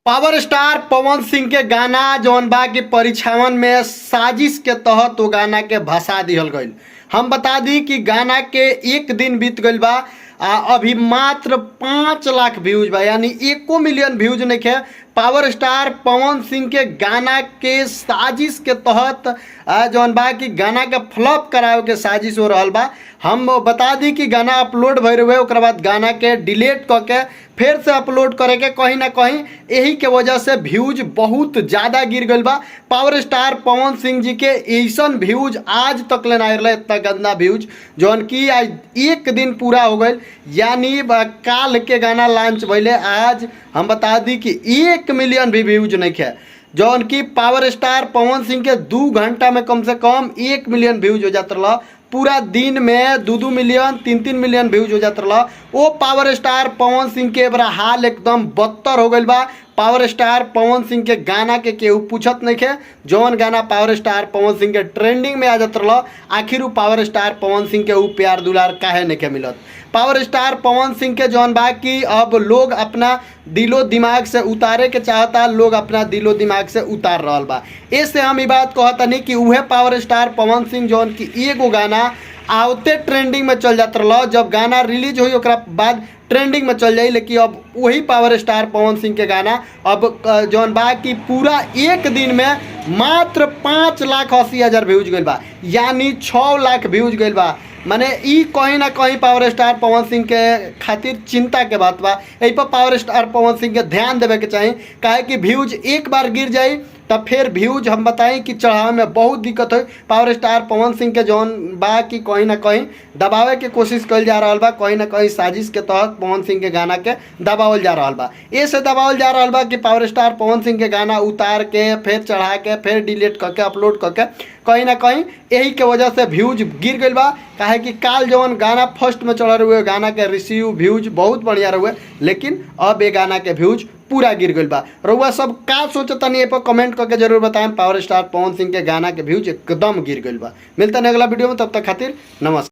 Power star Pawan Singh के गाना जौन बा के परिछावन में साजिश के तहत वो गाना के भसा दिहल गईल। हम बता दी कि गाना के एक दिन बीत गईल बा अभी मात्र 5 लाख व्यूज बा, यानी 1 मिलियन व्यूज नहीं है। पावर स्टार पवन सिंह के गाना के साजिश के तहत जौन बा कि गाना के फ्लॉप करावे के साजिश हो रहा बा। हम बता दी कि गाना अपलोड भर हुए ओकर बाद गाना के डिलीट करके फिर से अपलोड करे के कहीं ना कहीं यही के वजह से व्यूज बहुत ज़्यादा गिर गई बा। पावर स्टार पवन सिंह जी के ऐसन व्यूज आज तक ले ना रहे, इतना गंदा व्यूज जौन कि आज एक दिन पूरा हो गए, यानी काल के गाना लॉन्च भैले आज हम बता दी कि 1 मिलियन भी व्यूज नहीं है, जौन कि पावर स्टार पवन सिंह के 2 घंटा में कम से कम 1 मिलियन व्यूज हो जाता रहा। पूरा दिन में 2-2 मिलियन 3-3 मिलियन व्यूज हो जाता रहा। वो पावर स्टार पवन सिंह के बड़ा हाल एकदम बदतर हो गई बा। पावर स्टार पवन सिंह के गाना के केहू पूछत नहीं है, जौन गाना पावर स्टार पवन सिंह के ट्रेंडिंग में आ जाता रहा, आखिर वो पावर स्टार पवन सिंह के ऊ प्यार दुलार काहे नहीं के मिलत। पावर स्टार पवन सिंह के जौन बा कि अब लोग अपना दिलो दिमाग से उतारे के चाहता, लोग अपना दिलो दिमाग से उतार रहा बा। इससे हम ये बात कहतनी कि उहे पावर स्टार पवन सिंह जौन कि एगो गाना आवते ट्रेंडिंग में चल जाता रहा, जब गाना रिलीज हुई ओकरा बाद ट्रेंडिंग में चल जाई, लेकिन अब वही पावर स्टार पवन सिंह के गाना अब जौन बा कि पूरा एक दिन में मात्र 5,80,000 व्यूज गई बा, यानी 6 लाख व्यूज गई बा। माने ई कहीं ना कहीं पावर स्टार पवन सिंह के खातिर चिंता के बात बा। यही पर पावर स्टार पवन सिंह के ध्यान देवे के चाहिए, काहे कि व्यूज एक बार गिर जाई तब फिर व्यूज हम बताएं कि चढ़ावे में बहुत दिक्कत हो। पावर स्टार पवन सिंह के जौन बा कि कहीं ना कहीं दबावे के कोशिश कल जा रहा बा, कहीं ना कहीं साजिश के तहत पवन सिंह के गाना के दबावल जा रहा बा। ऐसे दबावल जा रहा बा कि पावर स्टार पवन सिंह के गाना उतार के फिर चढ़ा के फिर डिलीट करके अपलोड करके कहीं ना कहीं यही के वजह से व्यूज गिर गई बा। काहे कि काल जौन गाना फर्स्ट में चढ़ रहे गाना के रिसीव व्यूज बहुत बढ़िया रहे, लेकिन अब ये गाना के व्यूज पूरा गिर गई बा। रउआ सब का सोचता नहीं पर कमेंट करके जरूर बताएं। पावर स्टार पवन सिंह के गाना के व्यूज एकदम गिर गई बा। मिलता है अगला वीडियो में, तब तक खातिर नमस्कार।